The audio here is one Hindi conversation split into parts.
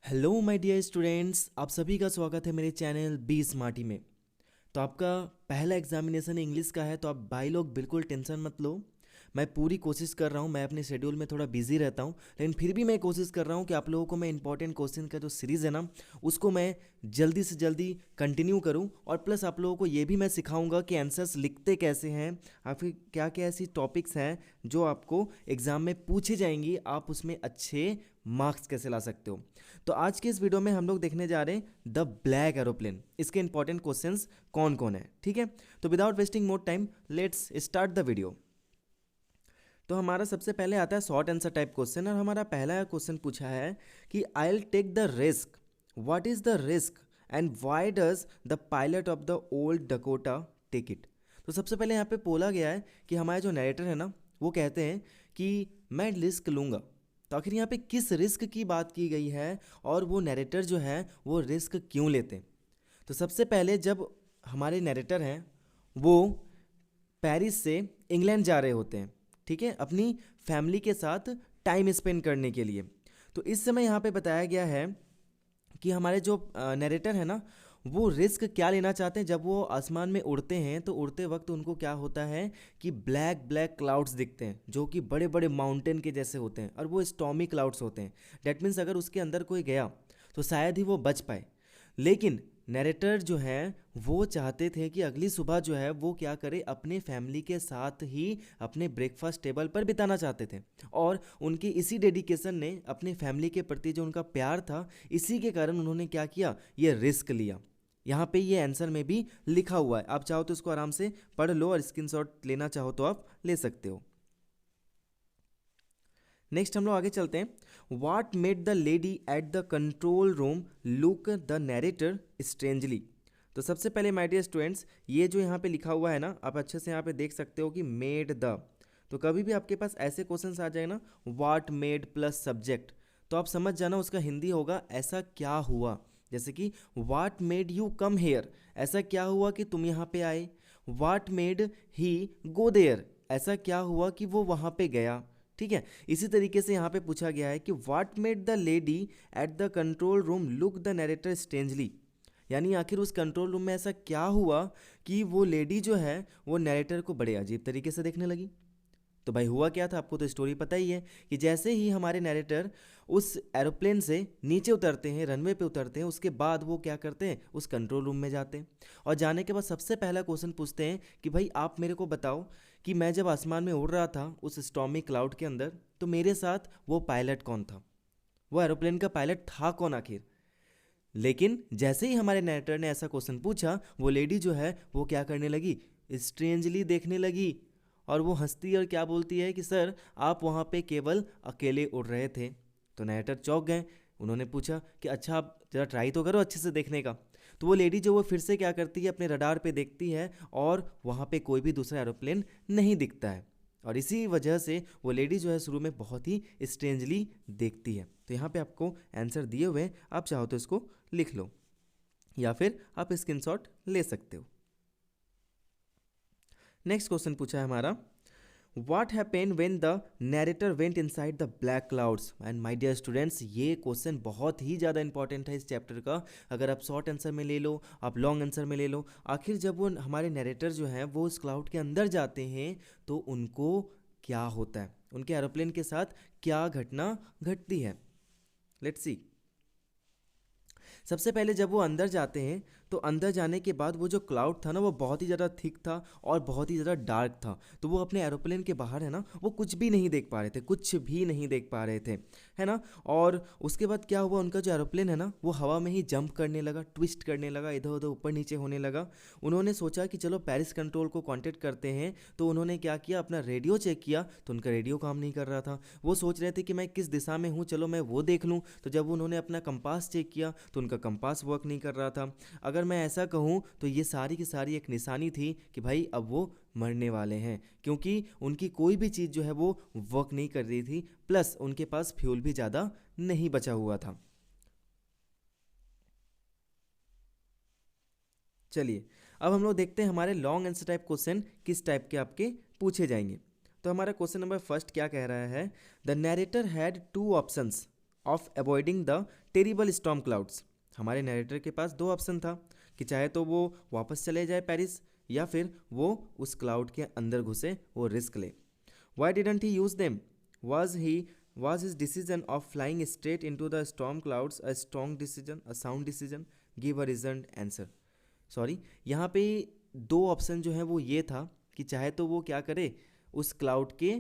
हेलो माय डियर स्टूडेंट्स, आप सभी का स्वागत है मेरे चैनल बी स्मार्टी में। तो आपका पहला एग्जामिनेशन इंग्लिश का है, तो आप भाई लोग बिल्कुल टेंशन मत लो। मैं पूरी कोशिश कर रहा हूँ, मैं अपने शेड्यूल में थोड़ा बिजी रहता हूँ, लेकिन फिर भी मैं कोशिश कर रहा हूँ कि आप लोगों को मैं इंपॉर्टेंट क्वेश्चन का जो सीरीज़ है ना, उसको मैं जल्दी से जल्दी कंटिन्यू करूँ। और प्लस आप लोगों को ये भी मैं सिखाऊंगा कि आंसर्स लिखते कैसे हैं, या फिर क्या क्या ऐसी टॉपिक्स हैं जो आपको एग्ज़ाम में पूछी जाएंगी, आप उसमें अच्छे मार्क्स कैसे ला सकते हो। तो आज के इस वीडियो में हम लोग देखने जा रहे हैं द ब्लैक एरोप्लेन, इसके इंपॉर्टेंट क्वेश्चंस कौन कौन है। ठीक है, तो without wasting more time let's start the video. तो हमारा सबसे पहले आता है शॉर्ट आंसर टाइप क्वेश्चन, और हमारा पहला क्वेश्चन पूछा है कि I will take the risk, what is the risk and why does the pilot of the old Dakota take it. तो सबसे पहले यहाँ पे बोला गया है कि हमारे जो नरेटर है ना, वो कहते हैं कि मैं रिस्क लूँगा। तो आखिर यहाँ पे किस रिस्क की बात की गई है, और वो नरेटर जो है वो रिस्क क्यों लेते हैं। तो सबसे पहले जब हमारे नरेटर हैं वो पेरिस से इंग्लैंड जा रहे होते हैं, ठीक है, अपनी फैमिली के साथ टाइम स्पेंड करने के लिए। तो इस समय यहाँ पे बताया गया है कि हमारे जो नरेटर है ना, वो रिस्क क्या लेना चाहते हैं। जब वो आसमान में उड़ते हैं तो उड़ते वक्त उनको क्या होता है कि ब्लैक ब्लैक क्लाउड्स दिखते हैं जो कि बड़े बड़े माउंटेन के जैसे होते हैं, और वो स्टॉर्मी क्लाउड्स होते हैं। डैट मीन्स अगर उसके अंदर कोई गया तो शायद ही वो बच पाए। लेकिन नरेटर जो है वो चाहते थे कि अगली सुबह जो है वो क्या करे, अपने फैमिली के साथ ही अपने ब्रेकफास्ट टेबल पर बिताना चाहते थे। और उनकी इसी डेडिकेशन ने अपने फैमिली के प्रति जो उनका प्यार था, इसी के कारण उन्होंने क्या किया, ये रिस्क लिया। यहाँ पे ये आंसर में भी लिखा हुआ है, आप चाहो तो इसको आराम से पढ़ लो, और स्क्रीनशॉट लेना चाहो तो आप ले सकते हो। नेक्स्ट हम लोग आगे चलते हैं। वाट made the lady at the control room look the narrator strangely. तो सबसे पहले माय डियर स्टूडेंट्स, ये जो यहाँ पे लिखा हुआ है ना, आप अच्छे से यहाँ पे देख सकते हो कि मेड द। तो कभी भी आपके पास ऐसे क्वेश्चंस आ जाए ना, वाट मेड प्लस सब्जेक्ट, तो आप समझ जाना उसका हिंदी होगा ऐसा क्या हुआ। जैसे कि वाट मेड यू कम हेयर, ऐसा क्या हुआ कि तुम यहाँ पे आए। वाट मेड ही गो देयर, ऐसा क्या हुआ कि वो वहाँ पे गया। ठीक है, इसी तरीके से यहाँ पे पूछा गया है कि what made the lady at the control room look the narrator strangely, यानी आखिर उस कंट्रोल रूम में ऐसा क्या हुआ कि वो लेडी जो है वो नरेटर को बड़े अजीब तरीके से देखने लगी। तो भाई हुआ क्या था, आपको तो स्टोरी पता ही है कि जैसे ही हमारे नरेटर उस एरोप्लेन से नीचे उतरते हैं, रनवे पे उतरते हैं, उसके बाद वो क्या करते हैं, उस कंट्रोल रूम में जाते हैं। और जाने के बाद सबसे पहला क्वेश्चन पूछते हैं कि भाई आप मेरे को बताओ कि मैं जब आसमान में उड़ रहा था उस स्टॉर्मी क्लाउड के अंदर, तो मेरे साथ वो पायलट कौन था, वो एरोप्लेन का पायलट था कौन आखिर। लेकिन जैसे ही हमारे नरेटर ने ऐसा क्वेश्चन पूछा, वो लेडी जो है वो क्या करने लगी, स्ट्रेंजली देखने लगी। और वो हंसती और क्या बोलती है कि सर आप वहाँ पे केवल अकेले उड़ रहे थे। तो नरेटर चौंक गए, उन्होंने पूछा कि अच्छा आप ज़रा ट्राई तो करो अच्छे से देखने का। तो वो लेडी जो वो फिर से क्या करती है, अपने रडार पे देखती है, और वहाँ पे कोई भी दूसरा एरोप्लेन नहीं दिखता है। और इसी वजह से वो लेडी जो है शुरू में बहुत ही स्ट्रेंजली देखती है। तो यहाँ पे आपको आंसर दिए हुए हैं, आप चाहो तो इसको लिख लो या फिर आप स्क्रीनशॉट ले सकते हो। नेक्स्ट क्वेश्चन पूछा है हमारा, What happened when the narrator went inside the black clouds? And my dear students, ये क्वेश्चन बहुत ही ज़्यादा इंपॉर्टेंट है इस चैप्टर का। अगर आप शॉर्ट आंसर में ले लो, आप लॉन्ग आंसर में ले लो, आखिर जब वो हमारे नरेटर जो हैं वो उस क्लाउड के अंदर जाते हैं तो उनको क्या होता है, उनके एरोप्लेन के साथ क्या घटना घटती है। Let's see. सबसे पहले जब वो अंदर जाते हैं तो अंदर जाने के बाद वो जो क्लाउड था ना, वो बहुत ही ज़्यादा थिक था और बहुत ही ज़्यादा डार्क था। तो वो अपने एरोप्लेन के बाहर है ना, वो कुछ भी नहीं देख पा रहे थे, कुछ भी नहीं देख पा रहे थे, है ना। और उसके बाद क्या हुआ, उनका जो एरोप्लेन है ना वो हवा में ही जंप करने लगा, ट्विस्ट करने लगा, इधर उधर ऊपर नीचे होने लगा। उन्होंने सोचा कि चलो पेरिस कंट्रोल को कांटेक्ट करते हैं। तो उन्होंने क्या किया, अपना रेडियो चेक किया, तो उनका रेडियो काम नहीं कर रहा था। वो सोच रहे थे कि मैं किस दिशा में हूँ, चलो मैं वो देख लूँ। तो जब उन्होंने अपना कंपास चेक किया तो उनका कंपास वर्क नहीं कर रहा था। अगर मैं ऐसा कहूँ तो ये सारी की सारी एक निशानी थी कि भाई अब वो मरने वाले हैं, क्योंकि उनकी कोई भी चीज़ जो है वो वर्क नहीं कर रही थी, प्लस उनके पास फ्यूल भी ज़्यादा नहीं बचा हुआ था। चलिए अब हम लोग देखते हैं हमारे लॉन्ग आंसर टाइप क्वेश्चन किस टाइप के आपके पूछे जाएंगे। तो हमारा क्वेश्चन नंबर फर्स्ट क्या कह रहा है, the narrator had two options of avoiding the terrible storm clouds. हमारे नरेटर के पास दो ऑप्शन था कि चाहे तो वो वापस चले जाए पेरिस या फिर वो उस क्लाउड के अंदर घुसे, वो रिस्क ले। Y didn't he use them? Was his decision of flying straight into the storm clouds a strong decision, a sound decision? Give a reasoned answer. Sorry, यहाँ पे दो ऑप्शन जो है वो ये था कि चाहे तो वो क्या करे, उस क्लाउड के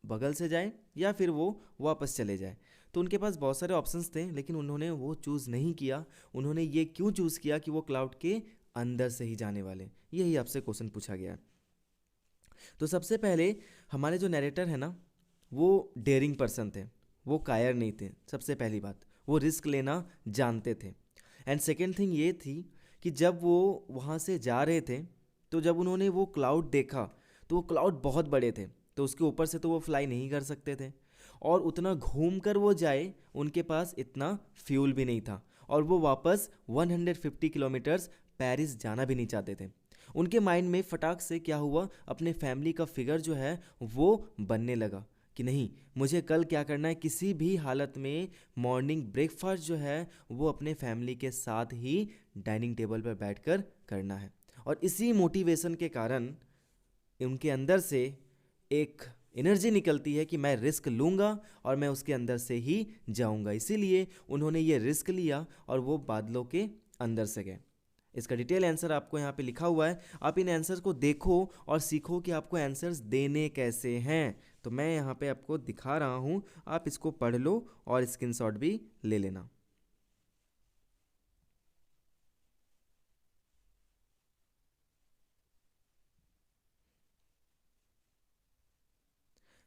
बगल से जाए या फिर वो वापस चले जाए। तो उनके पास बहुत सारे ऑप्शंस थे, लेकिन उन्होंने वो चूज़ नहीं किया। उन्होंने ये क्यों चूज़ किया कि वो क्लाउड के अंदर से ही जाने वाले? यही आपसे क्वेश्चन पूछा गया है। तो सबसे पहले हमारे जो नरेटर है ना, वो डेयरिंग पर्सन थे, वो कायर नहीं थे। सबसे पहली बात, वो रिस्क लेना जानते थे। एंड सेकेंड थिंग ये थी कि जब वो वहाँ से जा रहे थे, तो जब उन्होंने वो क्लाउड देखा तो वो क्लाउड बहुत बड़े थे, तो उसके ऊपर से तो वो फ्लाई नहीं कर सकते थे, और उतना घूम कर वो जाए, उनके पास इतना फ्यूल भी नहीं था, और वो वापस 150 किलोमीटर्स पेरिस जाना भी नहीं चाहते थे। उनके माइंड में फटाक से क्या हुआ, अपने फैमिली का फिगर जो है वो बनने लगा कि नहीं, मुझे कल क्या करना है, किसी भी हालत में मॉर्निंग ब्रेकफास्ट जो है वो अपने फैमिली के साथ ही डाइनिंग टेबल पर बैठकर करना है। और इसी मोटिवेशन के कारण उनके अंदर से एक एनर्जी निकलती है कि मैं रिस्क लूँगा और मैं उसके अंदर से ही जाऊँगा। इसीलिए उन्होंने ये रिस्क लिया और वो बादलों के अंदर से गए। इसका डिटेल आंसर आपको यहाँ पे लिखा हुआ है, आप इन आंसर्स को देखो और सीखो कि आपको आंसर्स देने कैसे हैं। तो मैं यहाँ पे आपको दिखा रहा हूँ, आप इसको पढ़ लो और स्क्रीनशॉट भी ले लेना।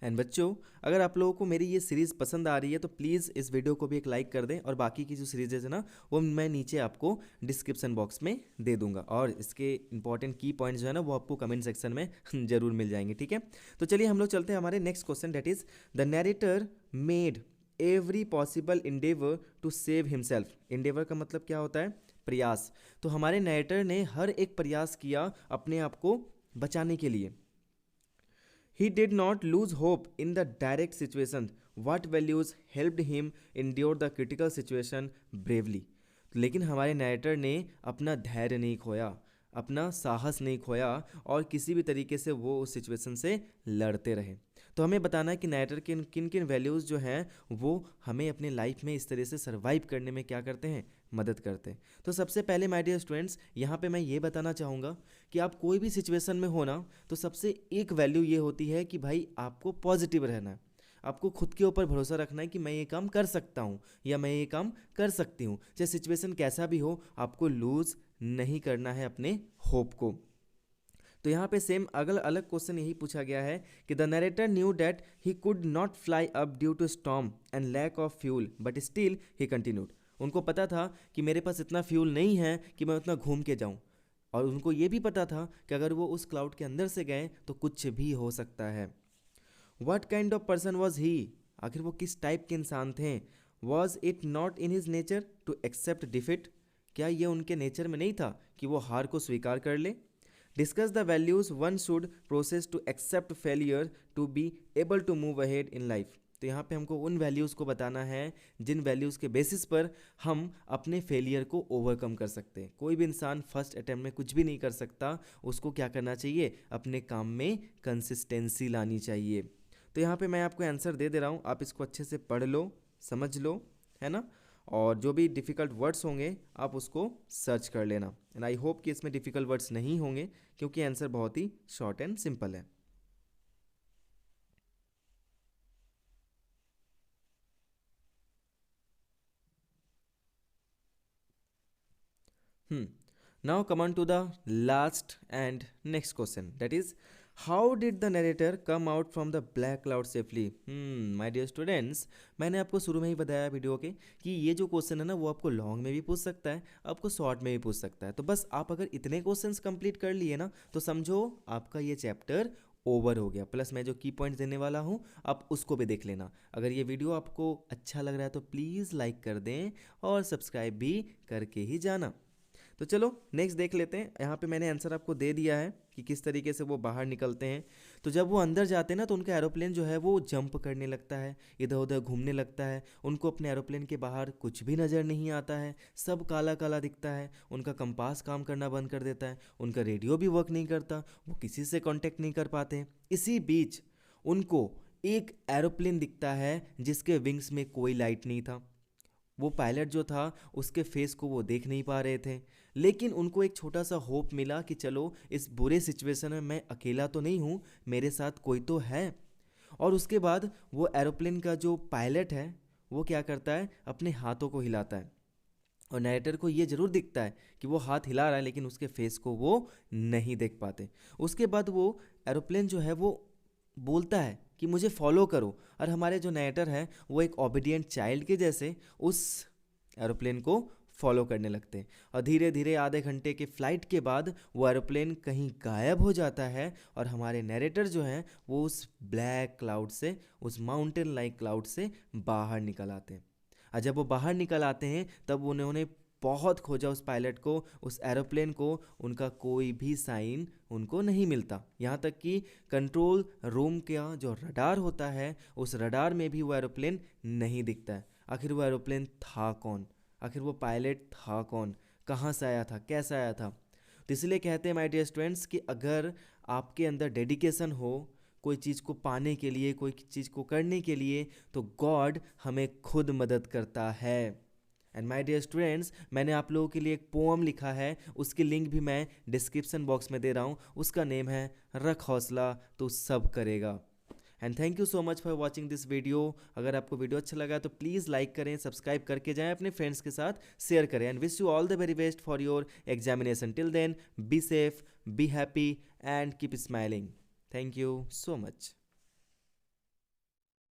एंड बच्चों, अगर आप लोगों को मेरी ये सीरीज़ पसंद आ रही है तो प्लीज़ इस वीडियो को भी एक लाइक कर दें, और बाकी की जो सीरीज़ है ना वो मैं नीचे आपको डिस्क्रिप्शन बॉक्स में दे दूंगा, और इसके इंपॉर्टेंट की पॉइंट्स जो है ना वो आपको कमेंट सेक्शन में जरूर मिल जाएंगे। ठीक है, तो चलिए हम लोग चलते हैं हमारे next question, that is the narrator made every possible endeavour to save himself. Endeavour का मतलब क्या होता है? प्रयास। तो हमारे नैरेटर ने हर एक प्रयास किया अपने आप को बचाने के लिए। He did not lose hope in the direct situation. What values helped him endure the critical situation bravely? लेकिन हमारे नैरेटर ने अपना धैर्य नहीं खोया, अपना साहस नहीं खोया, और किसी भी तरीके से वो उस सिचुएशन से लड़ते रहे। तो हमें बताना है कि नैरेटर किन किन किन वैल्यूज़ जो हैं वो हमें अपने लाइफ में इस तरह से सर्वाइव करने में क्या करते हैं, मदद करते हैं। तो सबसे पहले माय डियर स्टूडेंट्स, यहाँ पे मैं ये बताना चाहूँगा कि आप कोई भी सिचुएशन में हो ना, तो सबसे एक वैल्यू ये होती है कि भाई आपको पॉजिटिव रहना है, आपको खुद के ऊपर भरोसा रखना है कि मैं ये काम कर सकता हूँ या मैं ये काम कर सकती हूँ। चाहे सिचुएशन कैसा भी हो, आपको लूज़ नहीं करना है अपने होप को। तो यहाँ पे सेम अलग अलग क्वेश्चन यही पूछा गया है कि the narrator knew that he could not fly up due to storm and lack of fuel but still he continued. उनको पता था कि मेरे पास इतना फ्यूल नहीं है कि मैं उतना घूम के जाऊँ, और उनको ये भी पता था कि अगर वो उस क्लाउड के अंदर से गए तो कुछ भी हो सकता है। What kind of person was he? आखिर वो किस टाइप के इंसान थे? Was it not in his nature to accept defeat? क्या ये उनके नेचर में नहीं था कि वो हार को स्वीकार कर ले? Discuss the values one should possess to accept failure to be able to move ahead in life. तो यहाँ पे हमको उन वैल्यूज़ को बताना है जिन वैल्यूज़ के बेसिस पर हम अपने फेलियर को ओवरकम कर सकते हैं। कोई भी इंसान फर्स्ट अटैम्प्ट में कुछ भी नहीं कर सकता, उसको क्या करना चाहिए, अपने काम में कंसिस्टेंसी लानी चाहिए। तो यहाँ पे मैं आपको आंसर दे दे रहा हूँ, आप इसको अच्छे से पढ़ लो, समझ लो, है ना, और जो भी डिफ़िकल्ट वर्ड्स होंगे आप उसको सर्च कर लेना। एंड आई होप कि इसमें डिफ़िकल्ट वर्ड्स नहीं होंगे, क्योंकि आंसर बहुत ही शॉर्ट एंड सिंपल है। Now come on to the last and next question, that is how did the narrator come out from the black cloud safely? My dear students, मैंने आपको शुरू में ही बताया वीडियो के कि ये जो क्वेश्चन है ना वो आपको लॉन्ग में भी पूछ सकता है, आपको शॉर्ट में भी पूछ सकता है। तो बस आप अगर इतने क्वेश्चंस कंप्लीट कर लिए ना तो समझो आपका ये चैप्टर ओवर हो गया। प्लस मैं जो की पॉइंट्स देने वाला हूँ आप उसको भी देख लेना। अगर ये वीडियो आपको अच्छा लग रहा है तो प्लीज़ लाइक कर दें और सब्सक्राइब भी करके ही जाना। तो चलो नेक्स्ट देख लेते हैं। यहाँ पे मैंने आंसर आपको दे दिया है कि किस तरीके से वो बाहर निकलते हैं। तो जब वो अंदर जाते हैं ना तो उनका एरोप्लेन जो है वो जंप करने लगता है, इधर उधर घूमने लगता है। उनको अपने एरोप्लेन के बाहर कुछ भी नज़र नहीं आता है, सब काला काला दिखता है। उनका कंपास काम करना बंद कर देता है, उनका रेडियो भी वर्क नहीं करता, वो किसी से कांटेक्ट नहीं कर पाते हैं। इसी बीच उनको एक एरोप्लेन दिखता है जिसके विंग्स में कोई लाइट नहीं था। वो पायलट जो था उसके फेस को वो देख नहीं पा रहे थे, लेकिन उनको एक छोटा सा होप मिला कि चलो इस बुरे सिचुएशन में मैं अकेला तो नहीं हूँ, मेरे साथ कोई तो है। और उसके बाद वो एरोप्लेन का जो पायलट है वो क्या करता है, अपने हाथों को हिलाता है। और नरेटर को ये ज़रूर दिखता है कि वो हाथ हिला रहा है, लेकिन उसके फेस को वो नहीं देख पाते। उसके बाद वो एरोप्लेन जो है वो बोलता है कि मुझे फॉलो करो। और हमारे जो नरेटर है वो एक ओबीडियंट चाइल्ड के जैसे उस एरोप्लेन को फॉलो करने लगते हैं। और धीरे धीरे आधे घंटे के फ्लाइट के बाद वो एरोप्लेन कहीं गायब हो जाता है और हमारे नरेटर जो हैं वो उस ब्लैक क्लाउड से, उस माउंटेन लाइक क्लाउड से बाहर निकल आते हैं। और जब वो बाहर निकल आते हैं तब उन्होंने बहुत खोजा उस पायलट को, उस एरोप्लेन को, उनका कोई भी साइन उनको नहीं मिलता। यहाँ तक कि कंट्रोल रूम का जो रडार होता है उस रडार में भी वो एरोप्लेन नहीं दिखता है। आखिर वो एरोप्लेन था कौन, आखिर वो पायलट था कौन, कहाँ से आया था, कैसे आया था। तो इसलिए कहते हैं माय डियर स्टूडेंट्स कि अगर आपके अंदर डेडिकेशन हो कोई चीज़ को पाने के लिए, कोई चीज़ को करने के लिए, तो गॉड हमें खुद मदद करता है। एंड माय डियर स्टूडेंट्स, मैंने आप लोगों के लिए एक पोअम लिखा है, उसकी लिंक भी मैं डिस्क्रिप्शन बॉक्स में दे रहा हूँ। उसका नेम है रख हौसला तो सब करेगा। And thank you so much for watching this video. अगर आपको वीडियो अच्छा लगा तो प्लीज़ लाइक करें, सब्सक्राइब करके जाएं, अपने फ्रेंड्स के साथ शेयर करें। And wish you all the very best for your examination. Till then be safe, be happy and keep smiling. Thank you so much.